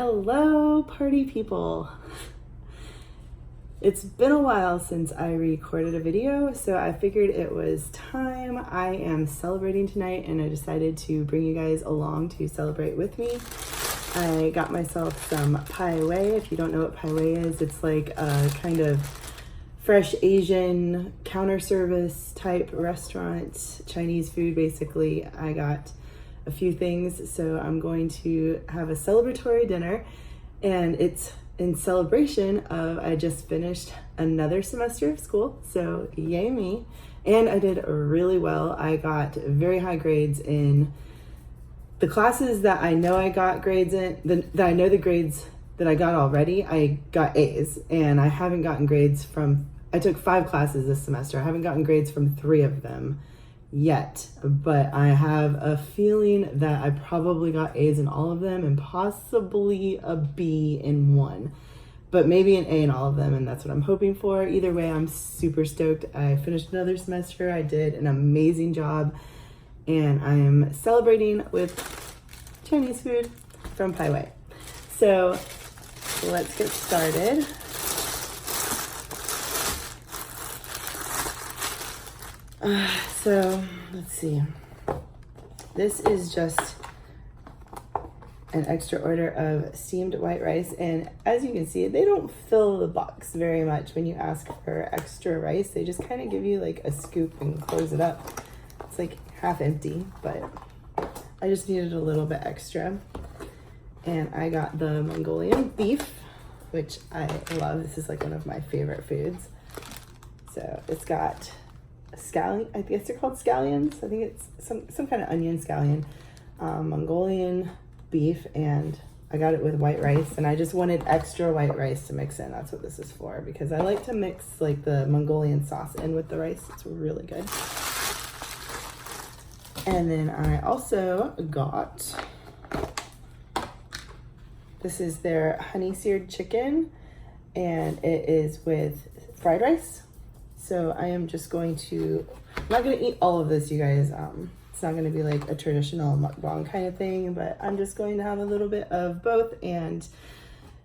Hello, party people. It's been a while since I recorded a video, so I figured it was time. I am celebrating tonight and I decided to bring you guys along to celebrate with me. I got myself some Pai Wei. If you don't know what Pai Wei is, it's like a kind of fresh Asian counter service type restaurant, Chinese food basically. I got a few things, so I'm going to have a celebratory dinner, and it's in celebration of I just finished another semester of school, so yay me. And I did really well. I got very high grades in the classes that I know I got grades in, that I know the grades that I got already. I got A's, and I haven't gotten grades from, I took 5 classes this semester. I haven't gotten grades from 3 of them yet, but I have a feeling that I probably got A's in all of them and possibly a B in one, but maybe an A in all of them, and that's what I'm hoping for. Either way, I'm super stoked. I finished another semester. I did an amazing job, and I am celebrating with Chinese food from Pai Wei. So let's get started. So let's see. This is just an extra order of steamed white rice, and as you can see, they don't fill the box very much when you ask for extra rice. They just kind of give you like a scoop and close it up. It's like half empty, but I just needed a little bit extra. And I got the Mongolian beef, which I love. This is like one of my favorite foods. So it's got scallion, I guess they're called scallions. I think it's some kind of onion scallion, Mongolian beef, and I got it with white rice, and I just wanted extra white rice to mix in. That's what this is for, because I like to mix like the Mongolian sauce in with the rice. It's really good. And then I also got, this is their honey seared chicken, and it is with fried rice. So I am just going to, I'm not going to eat all of this, you guys. It's not going to be like a traditional mukbang kind of thing, but I'm just going to have a little bit of both and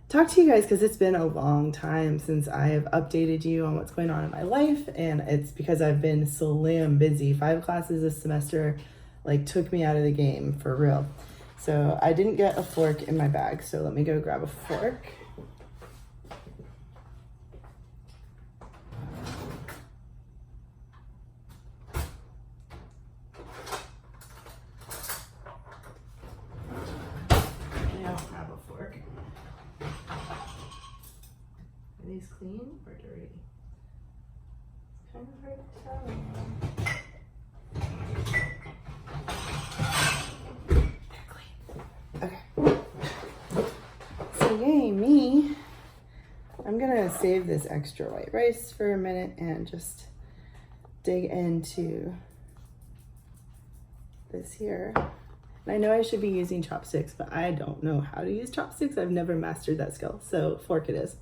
talk to you guys, because it's been a long time since I have updated you on what's going on in my life, and it's because I've been slam busy. 5 classes this semester like took me out of the game for real. So I didn't get a fork in my bag, so let me go grab a fork. Are these clean or dirty? It's kind of hard to tell. They're clean. Okay. So yay me. I'm gonna save this extra white rice for a minute and just dig into this here. And I know I should be using chopsticks, but I don't know how to use chopsticks. I've never mastered that skill, so fork it is.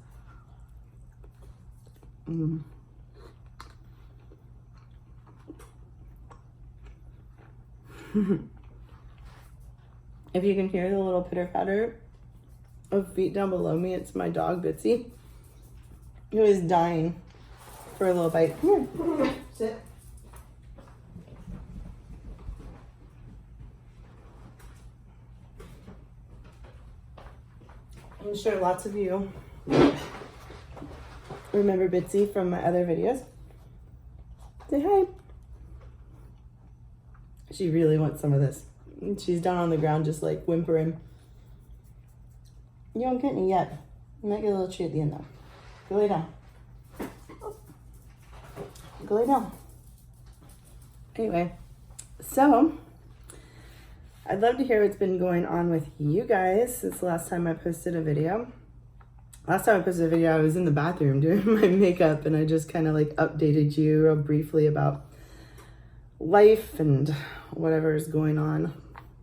If you can hear the little pitter patter of feet down below me, it's my dog Bitsy, who is dying for a little bite. Come here, sit. I'm sure lots of you remember Bitsy from my other videos. Say hi. She really wants some of this. She's down on the ground just like whimpering. You don't get any yet. You might get a little treat at the end though. Go lay down. Go lay down. Anyway, so I'd love to hear what's been going on with you guys since the last time I posted a video. Last time I posted a video, I was in the bathroom doing my makeup, and I just kind of like updated you real briefly about life and whatever is going on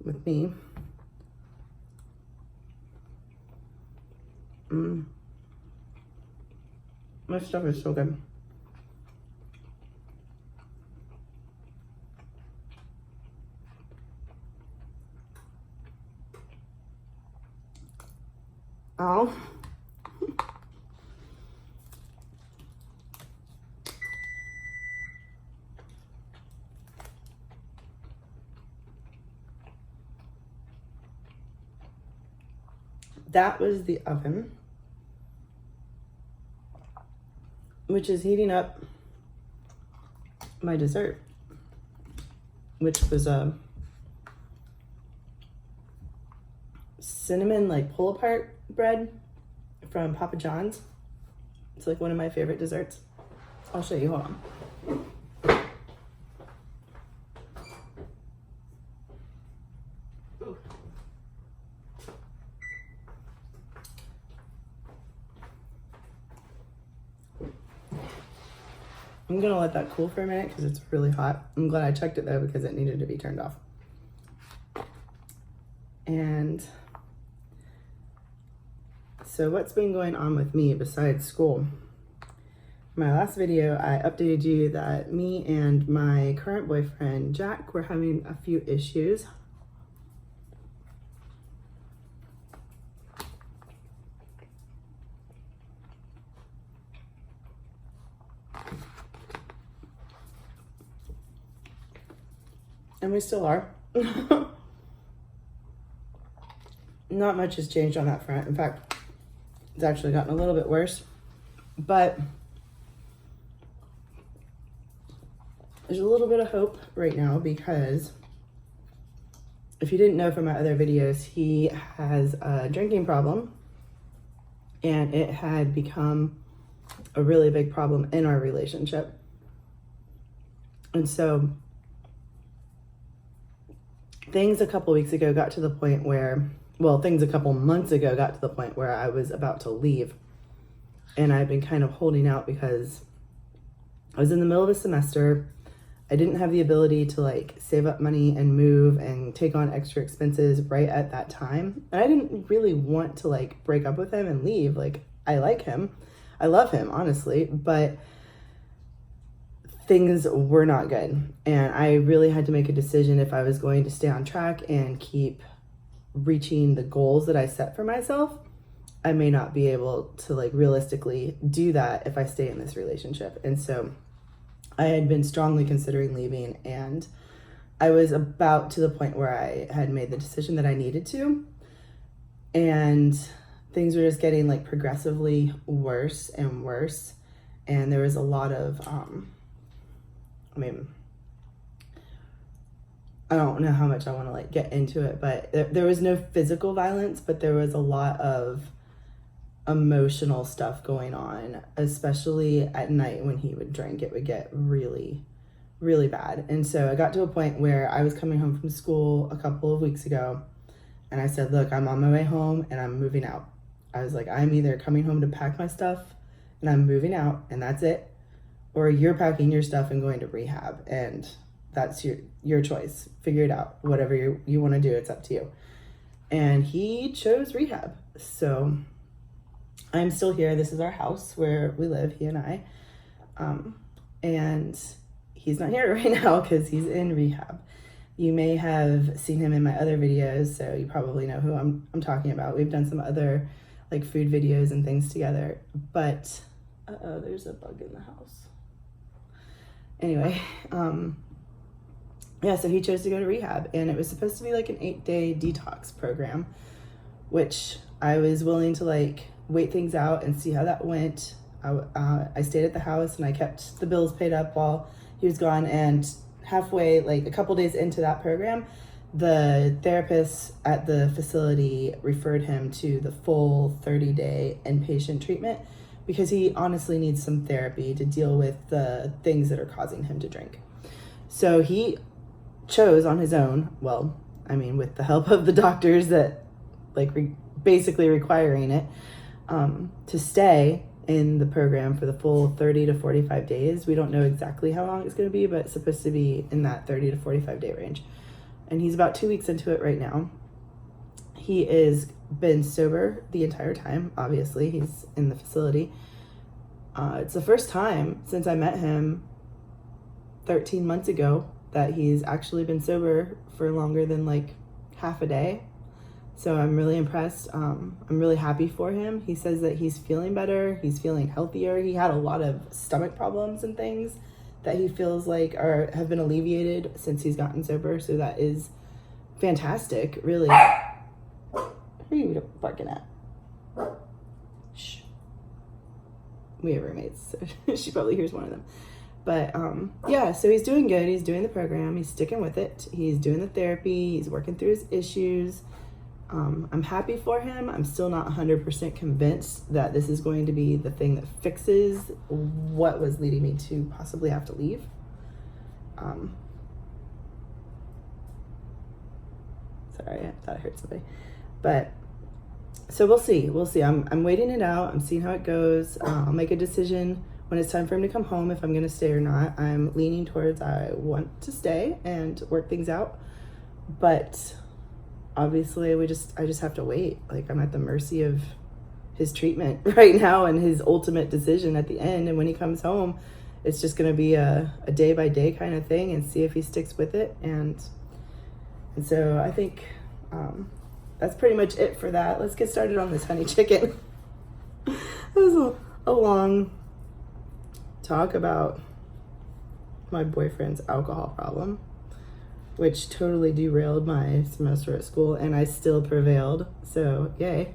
with me. My stuff is so good. Oh. That was the oven, which is heating up my dessert, which was a cinnamon like pull apart bread from Papa John's. It's like one of my favorite desserts. I'll show you, hold on. Ooh. I'm gonna let that cool for a minute because it's really hot. I'm glad I checked it though because it needed to be turned off. And so what's been going on with me besides school? My last video, I updated you that me and my current boyfriend, Jack, were having a few issues. And we still are. Not much has changed on that front. In fact, it's actually gotten a little bit worse. But there's a little bit of hope right now because if you didn't know from my other videos, he has a drinking problem and it had become a really big problem in our relationship. And so things a couple weeks ago got to the point where, well, things a couple months ago got to the point where I was about to leave. And I've been kind of holding out because I was in the middle of a semester. I didn't have the ability to like save up money and move and take on extra expenses right at that time. And I didn't really want to like break up with him and leave. Like, I like him. I love him, honestly, but things were not good. And I really had to make a decision if I was going to stay on track and keep reaching the goals that I set for myself. I may not be able to like realistically do that if I stay in this relationship. And so I had been strongly considering leaving, and I was about to the point where I had made the decision that I needed to. And things were just getting like progressively worse and worse. And there was a lot of, I don't know how much I want to like get into it, but there was no physical violence, but there was a lot of emotional stuff going on, especially at night when he would drink. It would get really, really bad. And so I got to a point where I was coming home from school a couple of weeks ago, and I said, look, I'm on my way home and I'm moving out. I was like, I'm either coming home to pack my stuff and I'm moving out and that's it, or you're packing your stuff and going to rehab, and that's your choice. Figure it out. Whatever you want to do, it's up to you. And he chose rehab. So I'm still here. This is our house where we live, he and I. And he's not here right now because he's in rehab. You may have seen him in my other videos, so you probably know who I'm talking about. We've done some other like food videos and things together, but there's a bug in the house. Anyway, yeah, so he chose to go to rehab, and it was supposed to be like an 8-day detox program, which I was willing to like wait things out and see how that went. I stayed at the house and I kept the bills paid up while he was gone, and halfway, like a couple days into that program, the therapist at the facility referred him to the full 30-day inpatient treatment because he honestly needs some therapy to deal with the things that are causing him to drink. So he chose on his own, well, I mean, with the help of the doctors that like basically requiring it, to stay in the program for the full 30 to 45 days. We don't know exactly how long it's going to be, but it's supposed to be in that 30 to 45 day range. And he's about 2 weeks into it right now. He is been sober the entire time. Obviously, he's in the facility. It's the first time since I met him 13 months ago that he's actually been sober for longer than like half a day. So I'm really impressed. I'm really happy for him. He says that he's feeling better. He's feeling healthier. He had a lot of stomach problems and things that he feels like have been alleviated since he's gotten sober. So that is fantastic, really. Who are you barking at? Shh. We have roommates, so she probably hears one of them. But yeah, so he's doing good. He's doing the program. He's sticking with it. He's doing the therapy. He's working through his issues. I'm happy for him. I'm still not 100% convinced that this is going to be the thing that fixes what was leading me to possibly have to leave. Sorry, I thought I heard somebody. But so we'll see. We'll see. I'm waiting it out. I'm seeing how it goes. I'll make a decision when it's time for him to come home if I'm going to stay or not. I'm leaning towards I want to stay and work things out. But obviously I just have to wait. Like, I'm at the mercy of his treatment right now and his ultimate decision at the end. And when he comes home, it's just going to be a day by day kind of thing and see if he sticks with it. And so I think that's pretty much it for that. Let's get started on this honey chicken. It was a long talk about my boyfriend's alcohol problem, which totally derailed my semester at school, and I still prevailed, so yay.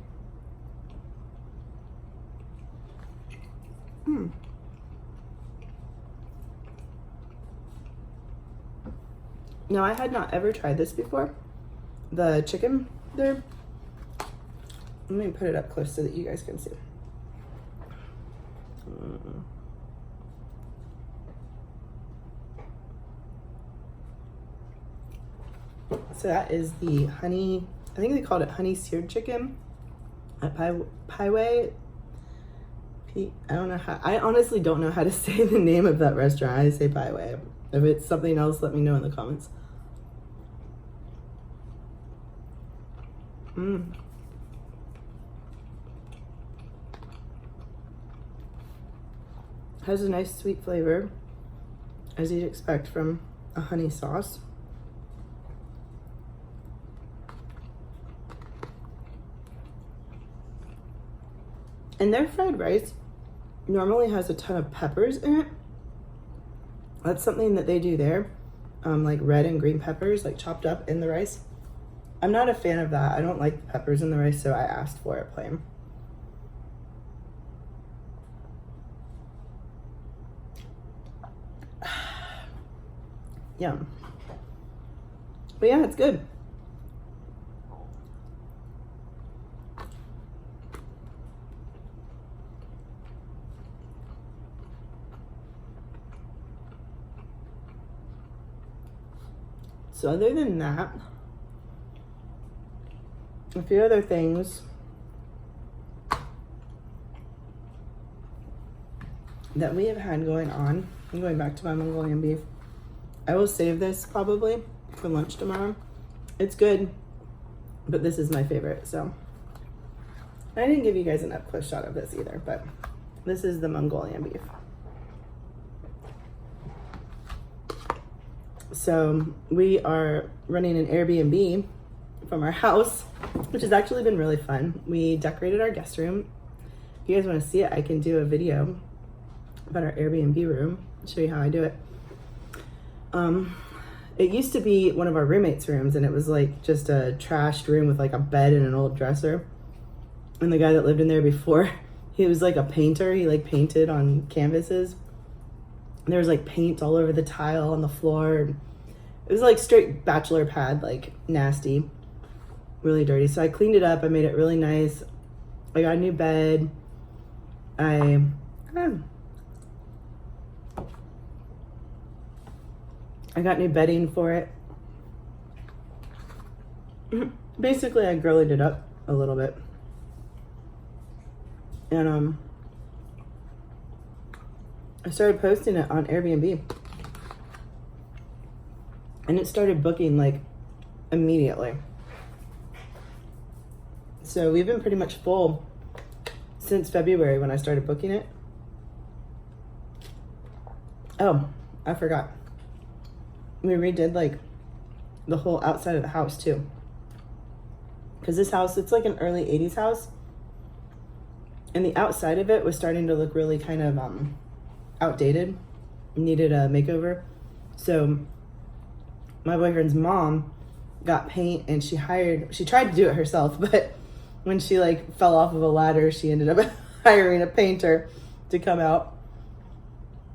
Now, I had not ever tried this before. The chicken there. Let me put it up close so that you guys can see. So that is the honey, I think they called it honey seared chicken at Pieway. I honestly don't know how to say the name of that restaurant. I say Pieway. If it's something else, let me know in the comments. Has a nice sweet flavor, as you'd expect from a honey sauce. And their fried rice normally has a ton of peppers in it. That's something that they do there, like red and green peppers, like chopped up in the rice. I'm not a fan of that. I don't like the peppers in the rice, so I asked for it plain. Yum. But yeah, it's good. So other than that, a few other things that we have had going on. I'm going back to my Mongolian beef. I will save this probably for lunch tomorrow. It's good, but this is my favorite. So I didn't give you guys an up close shot of this either, but this is the Mongolian beef. So we are running an Airbnb from our house, which has actually been really fun. We decorated our guest room. If you guys want to see it, I can do a video about our Airbnb room, show you how I do it. It used to be one of our roommates' rooms, and it was like just a trashed room with like a bed and an old dresser. And the guy that lived in there before, he was like a painter. He like painted on canvases. And there was like paint all over the tile on the floor. It was like straight bachelor pad, like nasty, really dirty. So I cleaned it up. I made it really nice. I got a new bed. I got new bedding for it. Basically, I girlied it up a little bit. And I started posting it on Airbnb. And it started booking like immediately. So we've been pretty much full since February when I started booking it. Oh, I forgot. We redid like the whole outside of the house too. because this house, it's like an early 80s house, and the outside of it was starting to look really kind of outdated, needed a makeover. So my boyfriend's mom got paint, and she tried to do it herself, but when she like fell off of a ladder, she ended up hiring a painter to come out.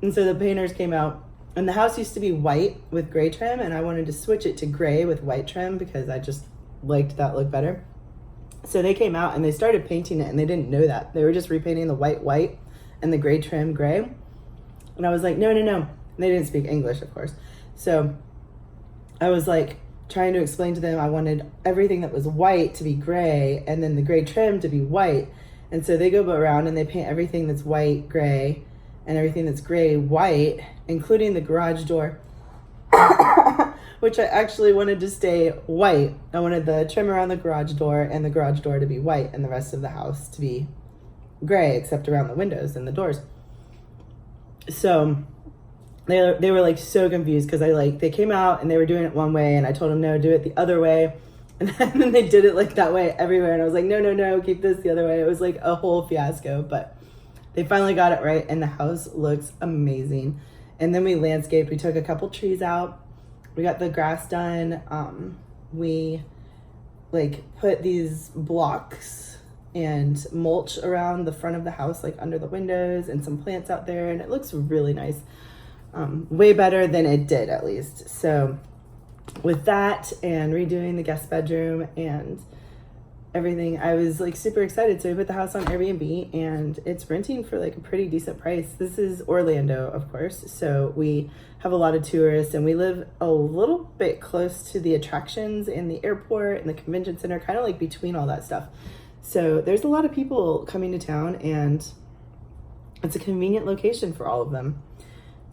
And so the painters came out, and the house used to be white with gray trim, and I wanted to switch it to gray with white trim because I just liked that look better. So they came out and they started painting it, and they didn't know that. They were just repainting the white and the gray trim gray. And I was like, no. And they didn't speak English, of course. So I was like trying to explain to them I wanted everything that was white to be gray and then the gray trim to be white. And so they go around and they paint everything that's white gray and everything that's gray white, including the garage door, which I actually wanted to stay white. I wanted the trim around the garage door and the garage door to be white and the rest of the house to be gray, except around the windows and the doors. So they were like so confused because they came out and they were doing it one way, and I told them no, do it the other way. And then they did it like that way everywhere, and I was like, no, keep this the other way. It was like a whole fiasco, but they finally got it right, and the house looks amazing. And then we landscaped. We took a couple trees out. We got the grass done. We like put these blocks and mulch around the front of the house, like under the windows, and some plants out there, and it looks really nice. Way better than it did, at least. So with that and redoing the guest bedroom and everything, I was like super excited. So we put the house on Airbnb, and it's renting for like a pretty decent price. This is Orlando, of course, so we have a lot of tourists, and we live a little bit close to the attractions and the airport and the convention center, kind of like between all that stuff. So there's a lot of people coming to town, and it's a convenient location for all of them.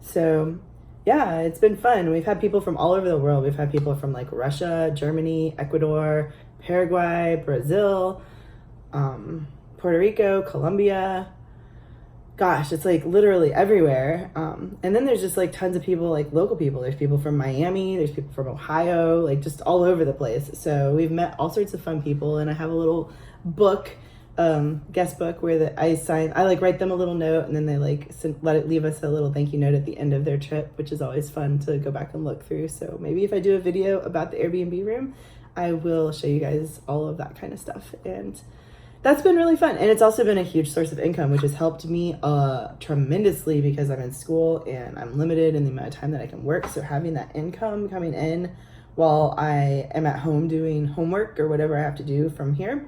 So yeah, it's been fun. We've had people from all over the world. We've had people from like Russia, Germany, Ecuador, Paraguay, Brazil, Puerto Rico, Colombia. Gosh, it's like literally everywhere. And then there's just like tons of people, like local people. There's people from Miami, there's people from Ohio, like just all over the place. So we've met all sorts of fun people, and I have a little book, guest book, where I like write them a little note, and then they like leave us a little thank you note at the end of their trip, which is always fun to go back and look through. So maybe if I do a video about the Airbnb room, I will show you guys all of that kind of stuff. And that's been really fun. And it's also been a huge source of income, which has helped me tremendously because I'm in school and I'm limited in the amount of time that I can work. So having that income coming in while I am at home doing homework or whatever I have to do from here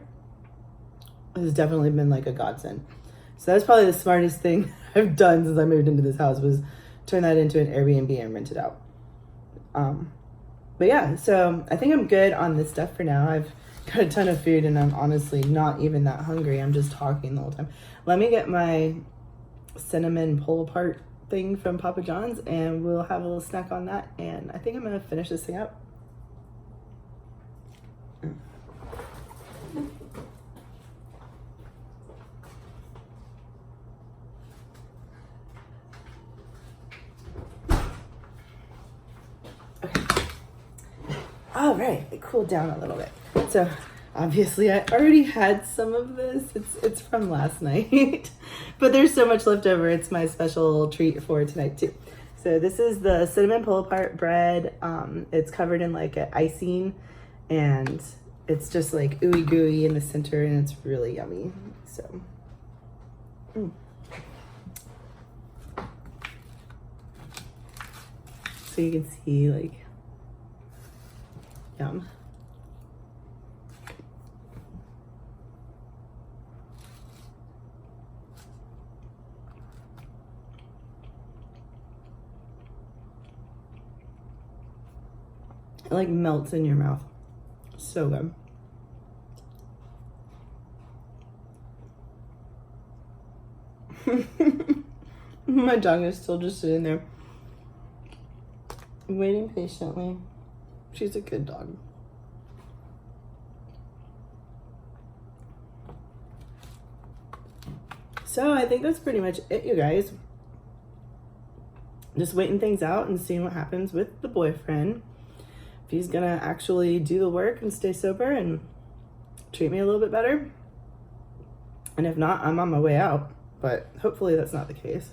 has definitely been like a godsend. So that's probably the smartest thing I've done since I moved into this house, was turn that into an Airbnb and rent it out. But yeah, so I think I'm good on this stuff for now. I've got a ton of food, and I'm honestly not even that hungry. I'm just talking the whole time. Let me get my cinnamon pull apart thing from Papa John's, and we'll have a little snack on that. And I think I'm gonna finish this thing up. All right, it cooled down a little bit. So obviously I already had some of this. It's from last night, but there's so much left over. It's my special treat for tonight too. So this is the cinnamon pull apart bread. It's covered in like an icing, and it's just like ooey gooey in the center, and it's really yummy. So so you can see like yum. It like melts in your mouth. So good. My dog is still just sitting there, waiting patiently. She's a good dog. So I think that's pretty much it, you guys. Just waiting things out and seeing what happens with the boyfriend. If he's gonna actually do the work and stay sober and treat me a little bit better. And if not, I'm on my way out, but hopefully that's not the case.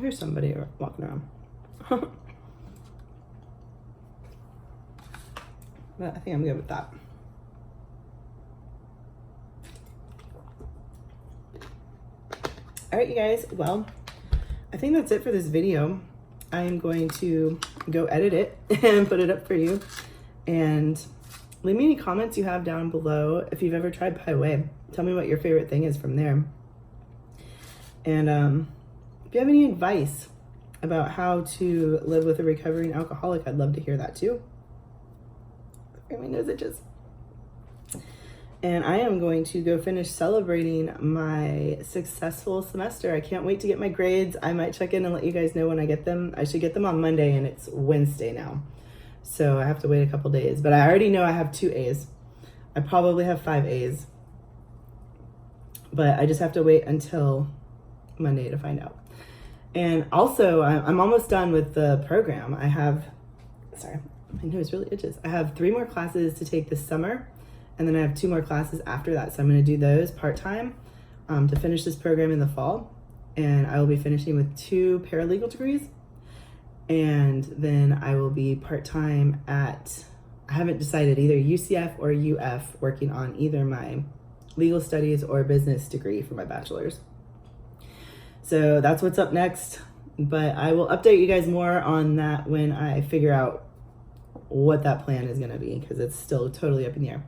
Here's somebody walking around. But I think I'm good with that. All right, you guys, well, I think that's it for this video. I am going to go edit it and put it up for you. And leave me any comments you have down below. If you've ever tried Pie Way, tell me what your favorite thing is from there. And if you have any advice about how to live with a recovering alcoholic, I'd love to hear that too. My nose itches. And I am going to go finish celebrating my successful semester. I can't wait to get my grades. I might check in and let you guys know when I get them. I should get them on Monday, and it's Wednesday now. So I have to wait a couple days. But I already know I have 2 A's. I probably have 5 A's. But I just have to wait until Monday to find out. And also, I'm almost done with the program. I have, sorry, my nose really itches. I have 3 more classes to take this summer. And then I have 2 more classes after that. So I'm going to do those part-time to finish this program in the fall. And I will be finishing with 2 paralegal degrees. And then I will be part-time at, I haven't decided, either UCF or UF, working on either my legal studies or business degree for my bachelor's. So that's what's up next. But I will update you guys more on that when I figure out what that plan is going to be, because it's still totally up in the air.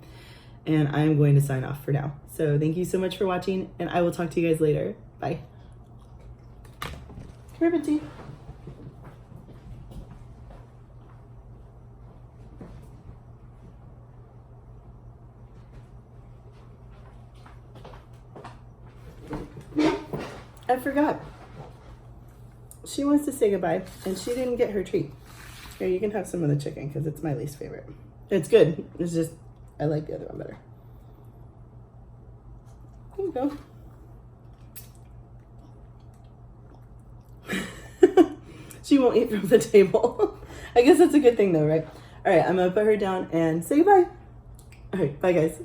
And I'm going to sign off for now. So thank you so much for watching, and I will talk to you guys later. Bye. Come here, Binti. I forgot. She wants to say goodbye, and she didn't get her treat. Here, you can have some of the chicken, because it's my least favorite. It's good. It's just, I like the other one better. There you go. She won't eat from the table. I guess that's a good thing though, right? All right, I'm gonna put her down and say goodbye. All right, bye guys.